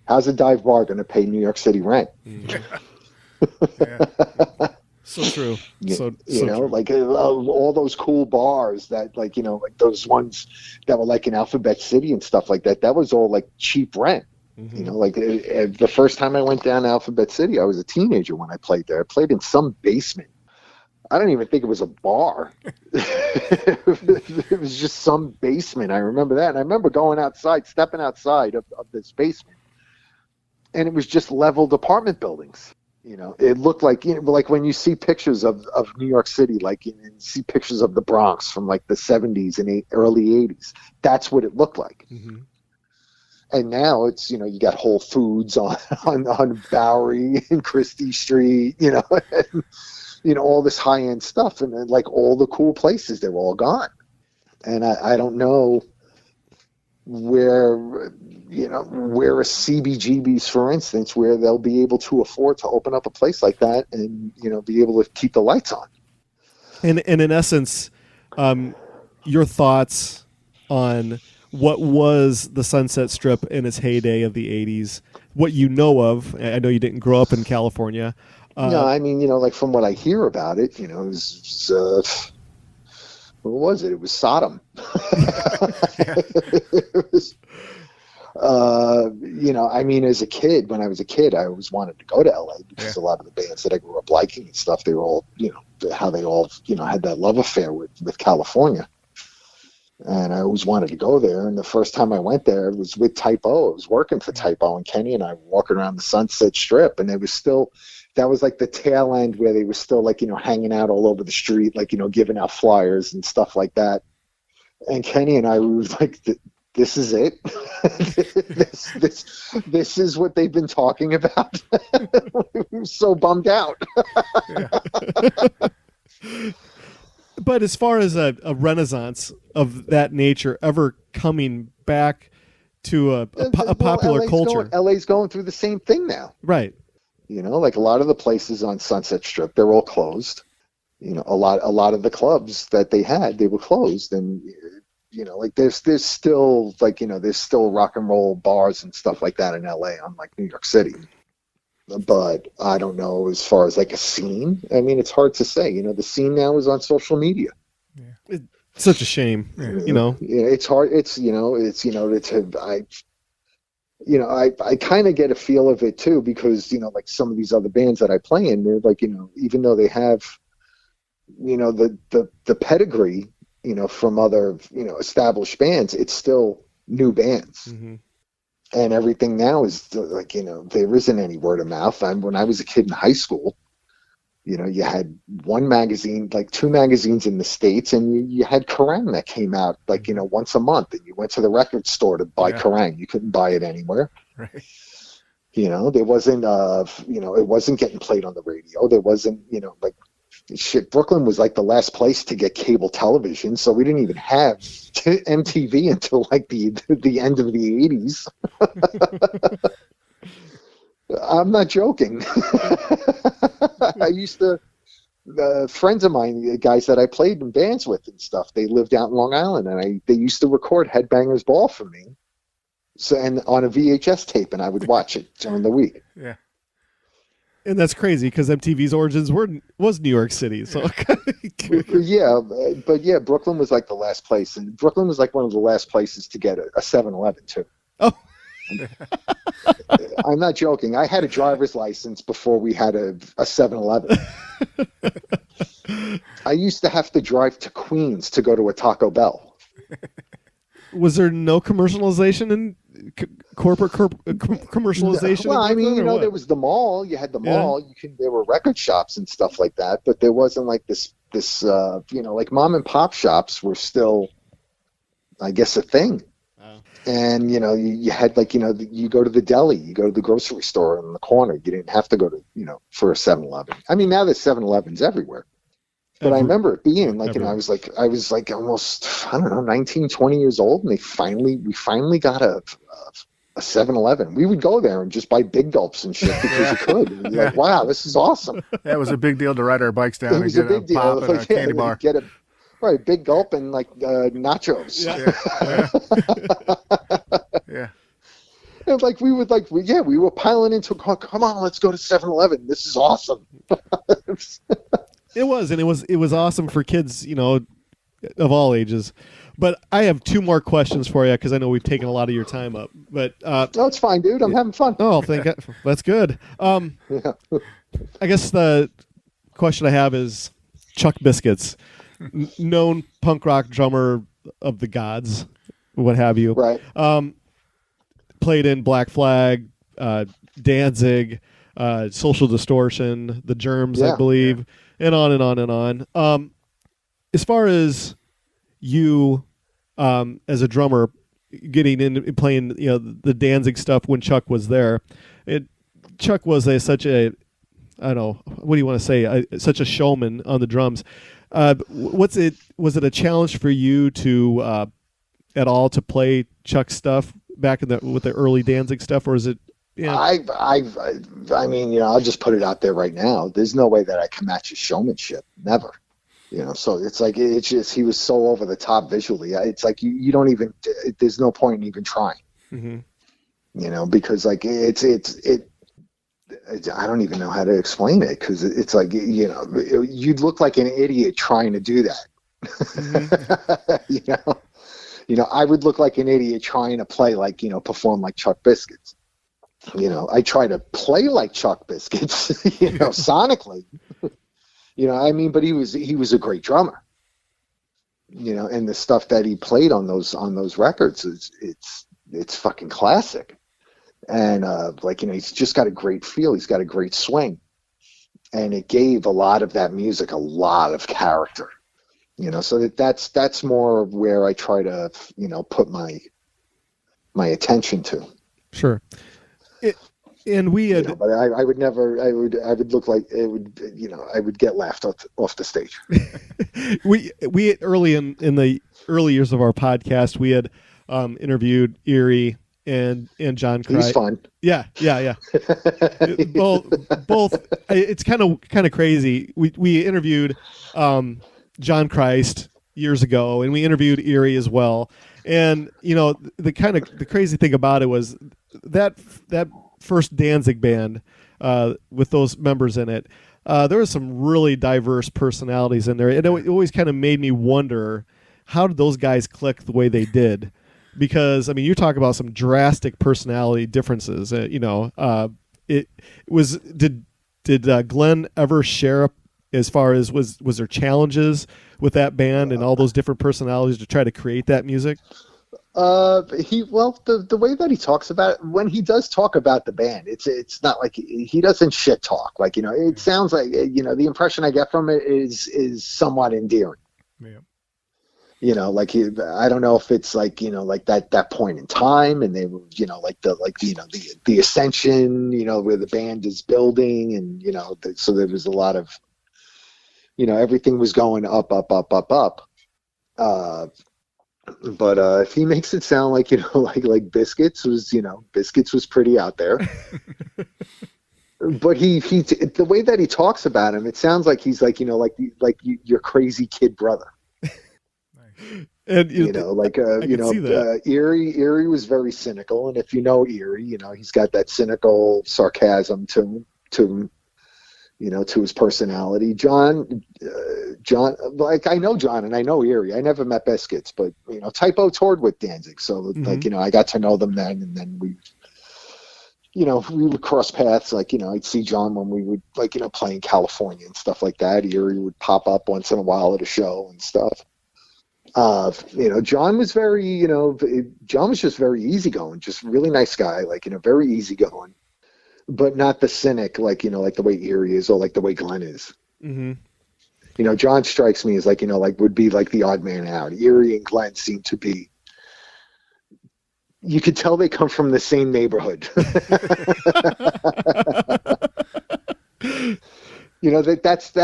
How's a dive bar going to pay New York City rent? So true. You know, true. Like all those cool bars that, like, you know, like those ones that were like in Alphabet City and stuff like that. That was all like cheap rent. You know, like the first time I went down to Alphabet City, I was a teenager when I played there. I played in some basement. I don't even think it was a bar. It was just some basement. I remember that. And I remember going outside, stepping outside of this basement, and it was just leveled apartment buildings. You know, it looked like, you know, like when you see pictures of New York City, like you see pictures of the Bronx from like the 70s and early 80s. That's what it looked like. And now it's, you know, you got Whole Foods on Bowery and Christie Street, you know, and, you know, all this high-end stuff. And then, like, all the cool places, they're all gone. And I don't know where, you know, where a CBGB's, for instance, where they'll be able to afford to open up a place like that and, you know, be able to keep the lights on. And in essence, your thoughts on what was the Sunset Strip in its heyday of the 80s, what you know of. I know you didn't grow up in California. No, I mean, you know, like from what I hear about it, you know, it was what was it? It was Sodom. It was, you know, I mean, as a kid, when I was a kid, I always wanted to go to LA because a lot of the bands that I grew up liking and stuff, they were all, you know, how they all, you know, had that love affair with California. And I always wanted to go there. And the first time I went there, it was with Type O. I was working for Type O, and Kenny and I were walking around the Sunset Strip, and it was still, that was like the tail end where they were still, like, you know, hanging out all over the street, like, you know, giving out flyers and stuff like that. And Kenny and I were like, this is it. this is what they've been talking about. We were so bummed out. But as far as a renaissance of that nature ever coming back to a popular culture, LA's going through the same thing now. Right. You know, like a lot of the places on Sunset Strip, they're all closed. You know, a lot of the clubs that they had, they were closed. And, you know, like there's still, like, you know, there's still rock and roll bars and stuff like that in LA, unlike New York City. but I don't know as far as like a scene. I mean, it's hard to say. The scene now is on social media. It's such a shame, It's hard. I kind of get a feel of it too, because like some of these other bands that I play in, they're like, even though they have the pedigree from other established bands, it's still new bands. Mm-hmm. And everything now is like, there isn't any word of mouth. When I was a kid in high school, you had one magazine, like two magazines in the States, and you had Kerrang that came out like, once a month, and you went to the record store to buy Kerrang. You couldn't buy it anywhere. Right. There wasn't, it wasn't getting played on the radio. There wasn't, like, shit, Brooklyn was like the last place to get cable television, so we didn't even have MTV until like the end of the 80s. I'm not joking. I used to, friends of mine, guys that I played in bands with and stuff, they lived out in Long Island, and they used to record Headbangers Ball for me, and on a VHS tape, and I would watch it during the week. Yeah. And that's crazy because MTV's origins was New York City. So yeah, Brooklyn was like the last place, and Brooklyn was like one of the last places to get a 7-Eleven too. Oh, I'm not joking. I had a driver's license before we had a 7-Eleven. I used to have to drive to Queens to go to a Taco Bell. Was there no commercialization in corporate commercialization? Well, I mean, there was the mall. You had the mall. There were record shops and stuff like that, but there wasn't like this like mom and pop shops were still, I guess, a thing. Wow. And you had like you go to the deli, you go to the grocery store in the corner. You didn't have to go to for a 7-Eleven. I mean, now there's 7-Elevens everywhere. But I remember it being like, I was like almost, I don't know, 19, 20 years old, and we finally got a 7-Eleven. We would go there and just buy Big Gulps and shit because you could. And you're like, wow, this is awesome. Yeah, it was a big deal to ride our bikes down and get a pop and a candy bar. Get a Big Gulp and like nachos. Yeah. And like we were piling into, come on, let's go to 7-Eleven. This is awesome. It was awesome for kids, of all ages. But I have two more questions for you because I know we've taken a lot of your time up. But no, it's fine, dude. I'm having fun. Oh, thank God. That's good. I guess the question I have is Chuck Biscuits, known punk rock drummer of the Gods, what have you. Right. Played in Black Flag, Danzig, Social Distortion, The Germs, I believe. Yeah. And on and on and on. As far as you, as a drummer, getting in and playing, the Danzig stuff when Chuck was there, Chuck was such a, I don't know, what do you want to say? Such a showman on the drums. Was it a challenge for you to, at all, to play Chuck's stuff back with the early Danzig stuff, or is it? Yeah. I mean, I'll just put it out there right now. There's no way that I can match his showmanship. Never. So it's like, it's just, he was so over the top visually. It's like, you don't even, there's no point in even trying, because like, I don't even know how to explain it. Cause it's like, you'd look like an idiot trying to do that. I would look like an idiot trying to play like, perform like Chuck Biscuits. I try to play like Chuck Biscuits, sonically, I mean, but he was a great drummer, and the stuff that he played on those records it's fucking classic. And he's just got a great feel. He's got a great swing, and it gave a lot of that music a lot of character, so that's more of where I try to, put my attention to. Sure. And we had, but I would never. I would look like it would. I would get laughed off the stage. we early in the early years of our podcast, we had interviewed Erie and John Christ. He's fun. Yeah. both. It's kind of crazy. We interviewed John Christ years ago, and we interviewed Erie as well. And the crazy thing about it was that first Danzig band, with those members in it. There was some really diverse personalities in there, and it always kind of made me wonder, how did those guys click the way they did? Because I mean, you talk about some drastic personality differences. It was did Glenn ever share as far as was there challenges with that band and all those different personalities to try to create that music? The way that he talks about it, when he does talk about the band, it's not like he doesn't shit talk. Like, it sounds like, the impression I get from it is somewhat endearing. Yeah. I don't know if it's like, like that point in time, and they were, the ascension, where the band is building, and, so there was a lot of, everything was going up. But he makes it sound like, like Biscuits was pretty out there. But he the way that he talks about him, it sounds like he's like, your crazy kid brother. And Erie was very cynical, and if you know Erie, he's got that cynical sarcasm to his personality. John, like, I know John and I know Erie. I never met Biscuits, but Typo toured with Danzig, so I got to know them then, and then we would cross paths. Like, I'd see John when we would, play in California and stuff like that. Erie would pop up once in a while at a show and stuff. John was John was just very easygoing, just really nice guy, very easygoing, but not the cynic, like the way Erie is, or like the way Glenn is. Mm-hmm. John strikes me as would be like the odd man out. Erie and Glenn seem to be, you could tell they come from the same neighborhood. But that's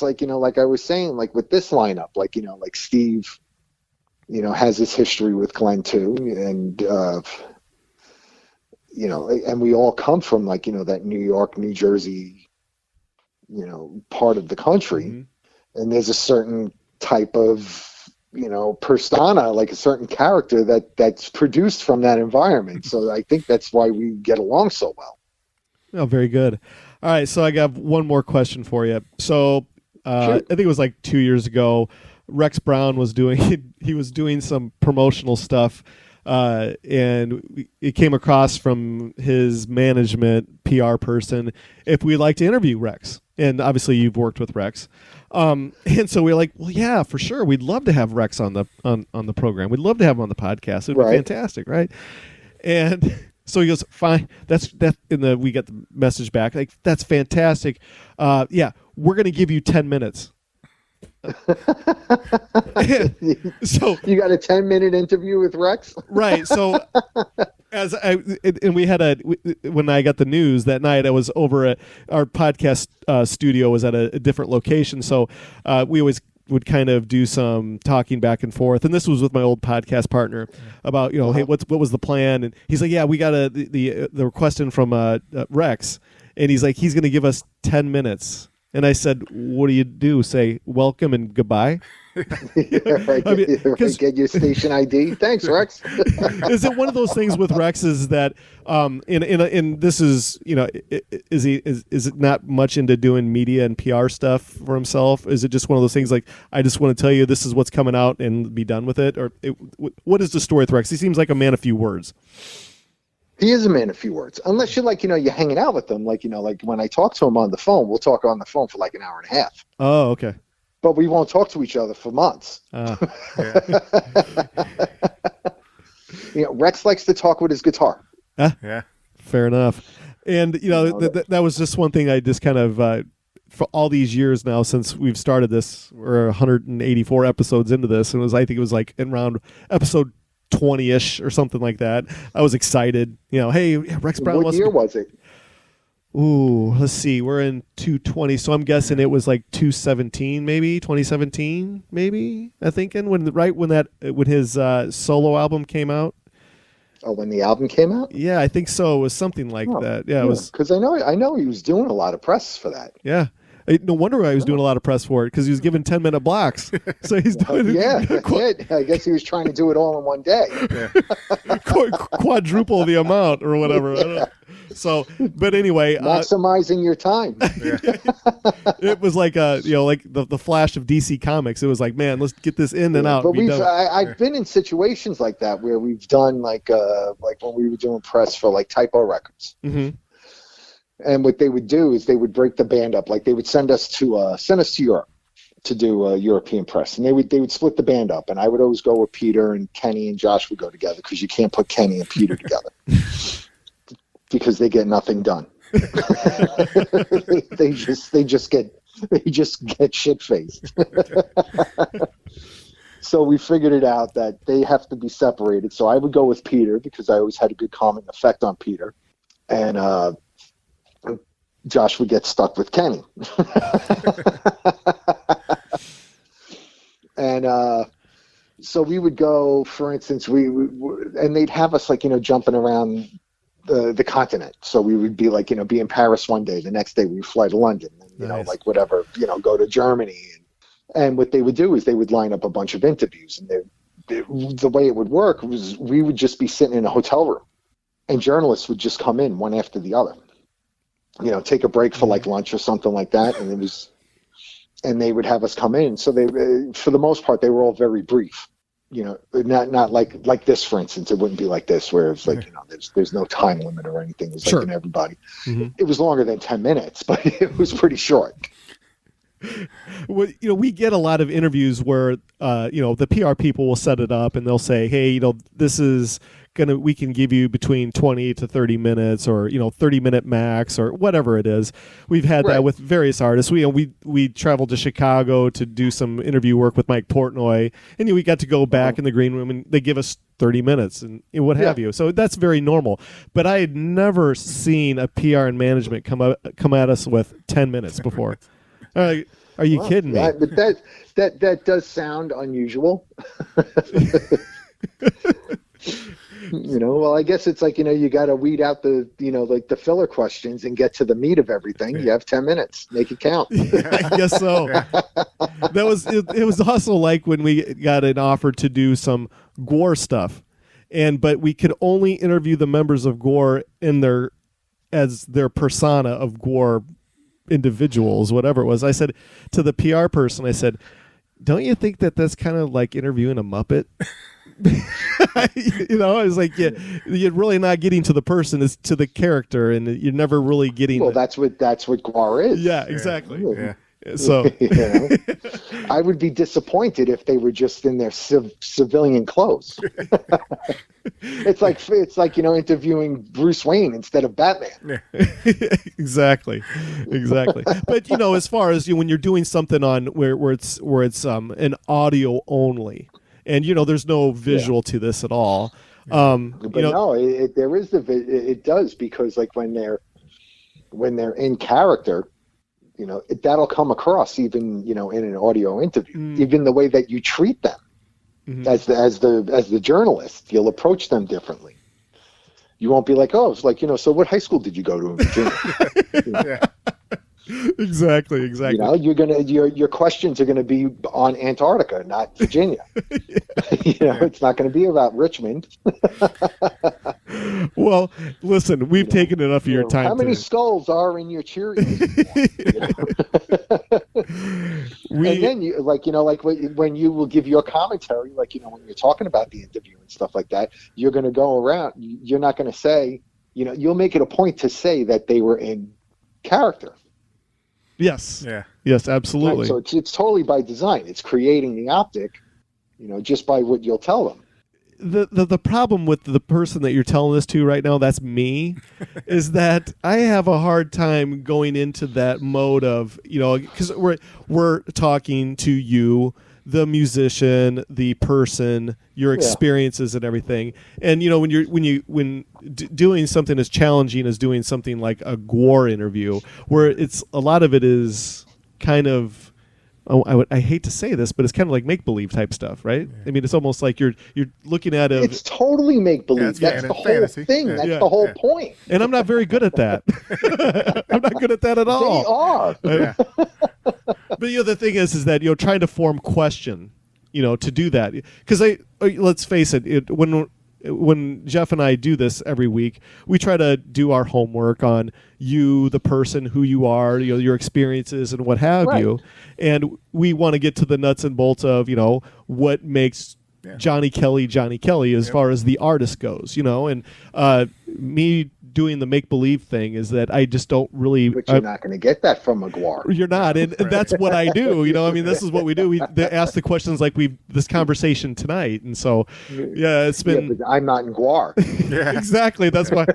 like, like I was saying, like with this lineup, like Steve, has his history with Glenn too. And, and we all come from that New York, New Jersey, part of the country. Mm-hmm. And there's a certain type of, persona, like a certain character that's produced from that environment. So I think that's why we get along so well. Oh, very good. All right, so I got one more question for you. So sure. I think it was like 2 years ago, Rex Brown was doing some promotional stuff, and it came across from his management PR person if we'd like to interview Rex. And obviously you've worked with Rex. And so we were like, well, yeah, for sure. We'd love to have Rex on the program. We'd love to have him on the podcast. It'd be fantastic, right? And so he goes, fine. We get the message back. Like, that's fantastic. Yeah, we're going to give you 10 minutes. So you got a 10-minute interview with Rex, right? So when I got the news that night, I was over at our podcast studio was at a different location. So we always would kind of do some talking back and forth, and this was with my old podcast partner about hey, what was the plan? And he's like, yeah, we got the request in from Rex, and he's like, he's going to give us 10 minutes. And I said, what do? Say welcome and goodbye? Get your station ID. Thanks, Rex. Is it one of those things with Rex is that, in this is, is it not much into doing media and PR stuff for himself? Is it just one of those things like, I just want to tell you this is what's coming out and be done with it? Or what is the story with Rex? He seems like a man of few words. He is a man of few words, unless you're you're hanging out with him. Like when I talk to him on the phone, we'll talk on the phone for like an hour and a half. Oh, okay. But we won't talk to each other for months. Rex likes to talk with his guitar. Yeah. Fair enough. And, that was just one thing I just kind of, for all these years now since we've started this, we're 184 episodes into this, and I think it was like in around episode 20-ish or something like that. I was excited. Hey, Rex Brown. What year was it? Ooh, let's see. We're in 220, so I'm guessing it was like 2017, maybe 2017, maybe. I'm thinking when his solo album came out. Oh, when the album came out? Yeah, I think so. It was something like that. Yeah, it was because I know he was doing a lot of press for that. Yeah. No wonder why he was doing a lot of press for it, because he was given 10-minute blocks. So he's doing that's it. I guess he was trying to do it all in one day. Quadruple the amount or whatever. So, but anyway, maximizing your time. It was like like the Flash of DC Comics. It was like, man, let's get this in and out. But I've been in situations like that where we've done like when we were doing press for like Typo Records. Mm-hmm. And what they would do is they would break the band up. Like they would send us to Europe to do European press, and they would split the band up. And I would always go with Peter, and Kenny and Josh would go together because you can't put Kenny and Peter together because they get nothing done. they just get shit faced. So we figured it out that they have to be separated. So I would go with Peter because I always had a good calming effect on Peter, and Josh would get stuck with Kenny. And so we would go, for instance, and they'd have us jumping around the continent. So we would be be in Paris one day, the next day we'd fly to London, and, Nice. Whatever, go to Germany. And what they would do is they would line up a bunch of interviews, and the way it would work was we would just be sitting in a hotel room, and journalists would just come in one after the other. Take a break for lunch or something like that, and they would have us come in. So they, for the most part, they were all very brief. Not like this, for instance. It wouldn't be like this, where it's there's no time limit or anything. It's Sure. like in everybody. Mm-hmm. It was longer than 10 minutes, but it was pretty short. Well, we get a lot of interviews where the PR people will set it up and they'll say, hey, this is we can give you between 20 to 30 minutes or 30-minute max or whatever it is. We've had that with various artists. We traveled to Chicago to do some interview work with Mike Portnoy, and we got to go back in the green room and they give us 30 minutes and what have you. So that's very normal. But I had never seen a PR and management come at us with 10 minutes before. Are you kidding me? But that does sound unusual. Well, I guess it's you got to weed out the the filler questions and get to the meat of everything. You have 10 minutes, make it count. I guess so. That was it was also like when we got an offer to do some Gore stuff, but we could only interview the members of Gore as their persona of Gore individuals, whatever it was. I said to the PR person, I said, don't you think that's kind of like interviewing a Muppet? I was like, you're really not getting to the person, it's to the character, and you're never really getting. Well, that's what Gore is. Yeah, exactly. Yeah. So I would be disappointed if they were just in their civilian clothes. It's like interviewing Bruce Wayne instead of Batman. Exactly. But as far as when you're doing something on where it's an audio only, and there's no visual to this at all. There is it does, because when they're in character, that'll come across even in an audio interview. Even the way that you treat them as the journalist, you'll approach them differently. You won't be like, so what high school did you go to in Virginia? Exactly. Your questions are gonna be on Antarctica, not Virginia. It's not gonna be about Richmond. Well, listen, we've taken enough of your time. How many skulls are in your Cheerios? And then when you will give your commentary, when you're talking about the interview and stuff like that, you're going to go around. You're not going to say, you'll make it a point to say that they were in character. Yes. Yeah. Yes, absolutely. Right? So it's totally by design. It's creating the optic, just by what you'll tell them. The problem with the person that you're telling this to right now, that's me, is that I have a hard time going into that mode of, because we're talking to you, the musician, the person, your experiences and everything. And when doing something as challenging as doing something like a Gore interview, where it's a lot of it is kind of, I hate to say this, but it's kind of like make-believe type stuff, right? Yeah. I mean, it's almost like you're looking at it. It's totally make-believe. That's the whole thing. That's the whole point. And I'm not very good at that. I'm not good at that at all. They are. But the thing is that trying to form question, to do that, because let's face it, when when Jeff and I do this every week, we try to do our homework on you, the person, who you are, your experiences and what have you. And we want to get to the nuts and bolts of, what makes Johnny Kelly as far as the artist goes, and me doing the make-believe thing is that I just don't really... But you're not going to get that from McGuire. You're not, and that's what I do, this is what we do. They ask the questions like this conversation tonight, and so, it's been... Yeah, but I'm not in Guar. Exactly, that's why...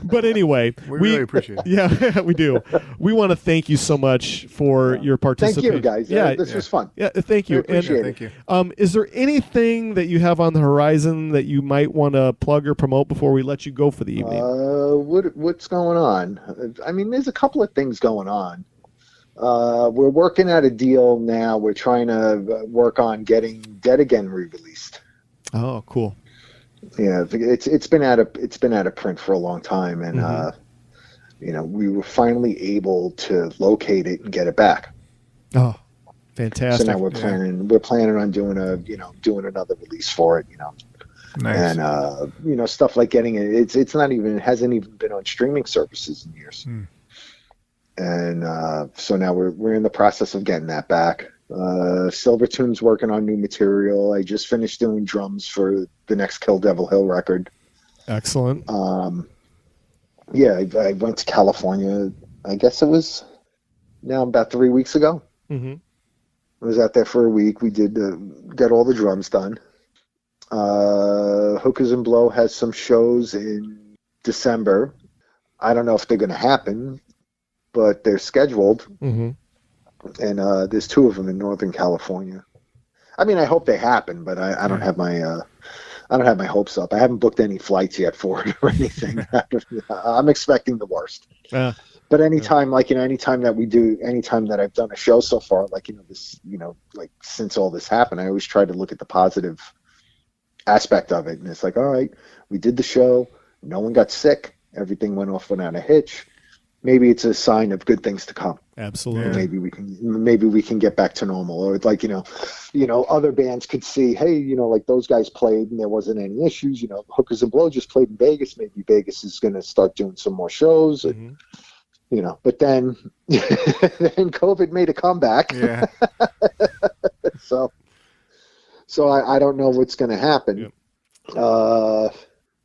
But anyway... We really appreciate it. Yeah, we do. We want to thank you so much for your participation. Thank you, guys. This was fun. Yeah, thank you. Thank you. Is there anything that you have on the horizon that you might want to plug or promote before we let you go for the evening? What's going on? I mean, there's a couple of things going on. We're working out a deal now. We're trying to work on getting Dead Again re-released. Oh, cool. Yeah, it's been out of print for a long time, and we were finally able to locate it and get it back. Oh, fantastic! So now we're planning on doing another release for it. Nice. And stuff like getting it. It hasn't even been on streaming services in years. And so now we're in the process of getting that back. Silvertomb's working on new material. I just finished doing drums for the next Kill Devil Hill record. Excellent. I went to California. I guess it was now about 3 weeks ago. Mm-hmm. I was out there for a week. We did got all the drums done. Hookers and Blow has some shows in December. I don't know if they're going to happen, but they're scheduled. Mm-hmm. And there's 2 of them in Northern California. I mean, I hope they happen, but I don't have my hopes up. I haven't booked any flights yet for it or anything. I'm expecting the worst. But anytime that I've done a show so far, since all this happened, I always try to look at the positive aspect of it. And it's like, all right, we did the show. No one got sick. Everything went off without a hitch. Maybe it's a sign of good things to come. Absolutely. Maybe we can get back to normal. Or other bands could see, hey, those guys played and there wasn't any issues. Hookers and Blow just played in Vegas. Maybe Vegas is going to start doing some more shows. And, but then then COVID made a comeback. Yeah. So I don't know what's going to happen. Yep.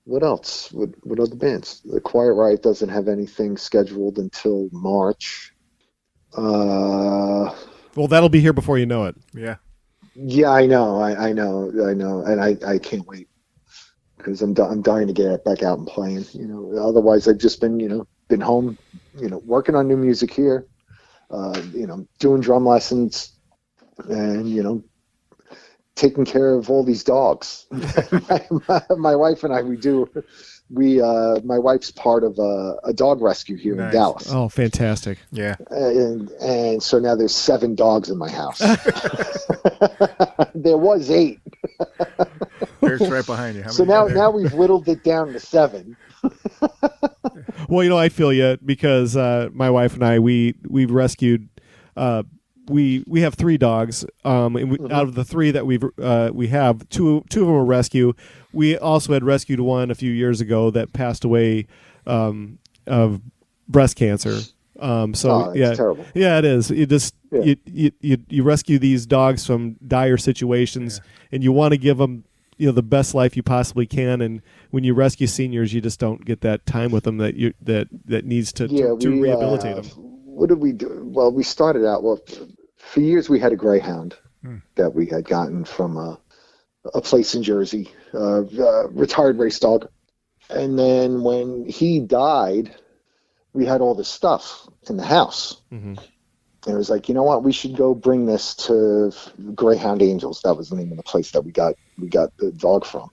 What else? What other bands? The Quiet Riot doesn't have anything scheduled until March. Well, that'll be here before you know it. Yeah. Yeah, I know, and I can't wait because I'm dying to get back out and playing. Otherwise I've just been home, working on new music here, doing drum lessons, and taking care of all these dogs. my wife and I, my wife's part of a dog rescue here in Dallas. Oh, fantastic. Yeah. And so now there's 7 dogs in my house. There was 8. There's right behind you. So now we've whittled it down to 7. Well, I feel you because my wife and I, we've rescued, we have 3 dogs. Out of the 3 that we have, two of them were rescue. We also had rescued one a few years ago that passed away of breast cancer. Terrible. Yeah, it is. You just you rescue these dogs from dire situations, and you want to give them the best life you possibly can. And when you rescue seniors, you just don't get that time with them that needs to rehabilitate them. What did we do? Well, we started out for years. We had a greyhound that we had gotten from a place in Jersey, retired race dog. And then when he died, we had all this stuff in the house. Mm-hmm. And it was like, you know what? We should go bring this to Greyhound Angels. That was the name of the place that we got the dog from.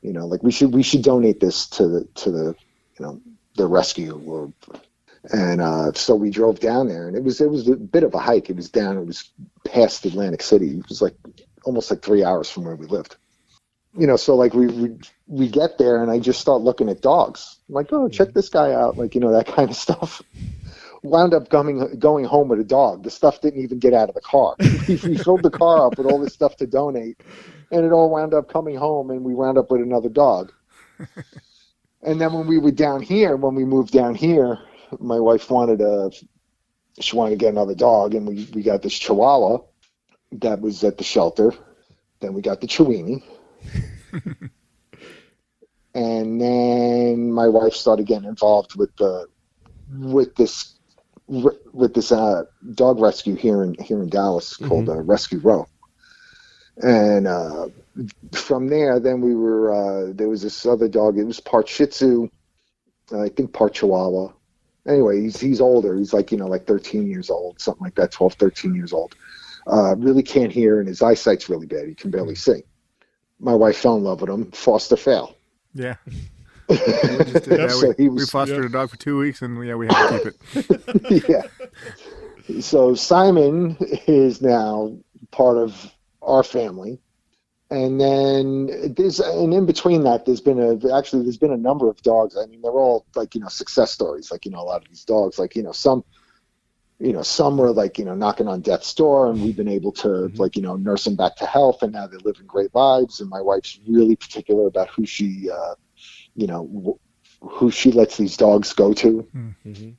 We should donate this to the the rescue. So we drove down there, and it was a bit of a hike. It was past Atlantic City. It was almost 3 hours from where we lived. So we get there, and I just start looking at dogs. I'm like, oh, check this guy out, that kind of stuff. wound up going home with a dog. The stuff didn't even get out of the car. We filled the car up with all this stuff to donate, and it all wound up coming home, and we wound up with another dog. And then when we moved down here, my wife wanted to get another dog, and we got this Chihuahua that was at the shelter. Then we got the Chiweenie. And then my wife started getting involved with this dog rescue here in Dallas called Rescue Row. And from there, then we were there was this other dog. It was part Shih Tzu, I think part Chihuahua. Anyway, he's older. He's like 13 years old, something like that, 12, 13 years old. Really can't hear, and his eyesight's really bad. He can barely see. My wife fell in love with him. Foster fail. Yeah. We fostered a dog for 2 weeks, and we had to keep it. Yeah. So Simon is now part of our family, and then in between that, there's been a number of dogs. I mean, they're all success stories. A lot of these dogs, some were knocking on death's door, and we've been able to nurse them back to health, and now they're living great lives. And my wife's really particular about who she lets these dogs go to. Mm-hmm.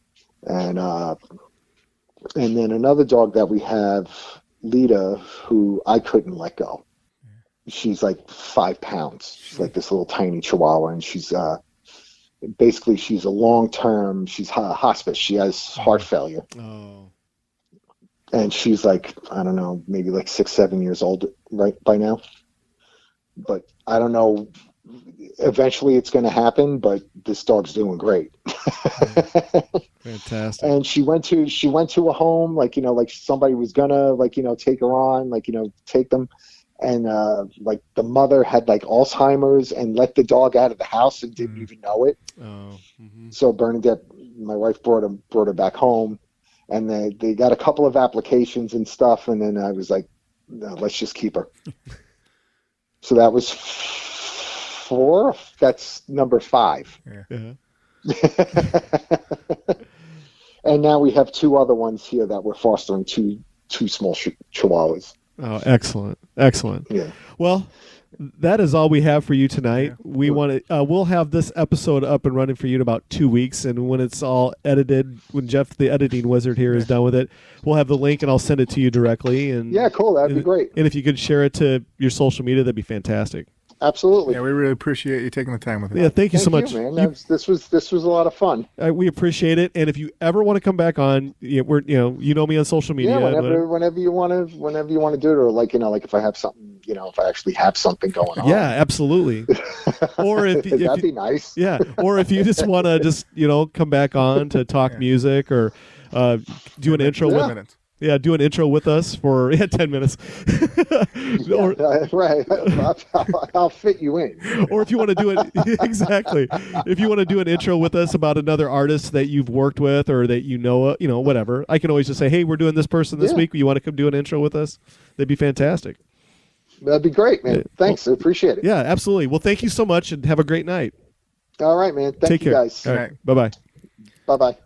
And then another dog that we have, Lita, who I couldn't let go. She's like 5 pounds. She's like this little tiny Chihuahua, and she's basically she's a long-term. She's hospice. She has heart failure. Oh. And she's like, I don't know, maybe 6-7 years old right by now. But I don't know. Eventually, it's going to happen. But this dog's doing great. Fantastic. And she went to a home, somebody was gonna take her on, take them. And the mother had Alzheimer's and let the dog out of the house and didn't even know it. Oh. Mm-hmm. So Bernadette, my wife, brought her back home, and they got a couple of applications and stuff. And then I was like, no, let's just keep her. So that was 4. That's number 5. Yeah. And now we have 2 other ones here that we're fostering, two small Chihuahuas. Oh, excellent. Yeah. Well, that is all we have for you tonight. We want to. We'll have this episode up and running for you in about 2 weeks, and when it's all edited, when Jeff, the editing wizard here, is done with it, we'll have the link, and I'll send it to you directly. And yeah, cool. That'd be great. And if you could share it to your social media, that'd be fantastic. Absolutely. Yeah, we really appreciate you taking the time with us. Yeah, thank you so much, man. This was a lot of fun. We appreciate it, and if you ever want to come back on, you know me on social media. Yeah, whenever you want to do it, or if I have something, if I actually have something going on. Yeah, absolutely. Or if that'd be nice. Yeah, or if you just want to come back on to talk music or do an intro with minutes. Yeah, do an intro with us for 10 minutes. Right. I'll fit you in. Or if you want to do it, exactly. If you want to do an intro with us about another artist that you've worked with or that whatever, I can always just say, hey, we're doing this person this week. You want to come do an intro with us? That'd be fantastic. That'd be great, man. Thanks. I appreciate it. Yeah, absolutely. Well, thank you so much, and have a great night. All right, man. Thank you, care. guys. All right. Bye-bye. Bye-bye.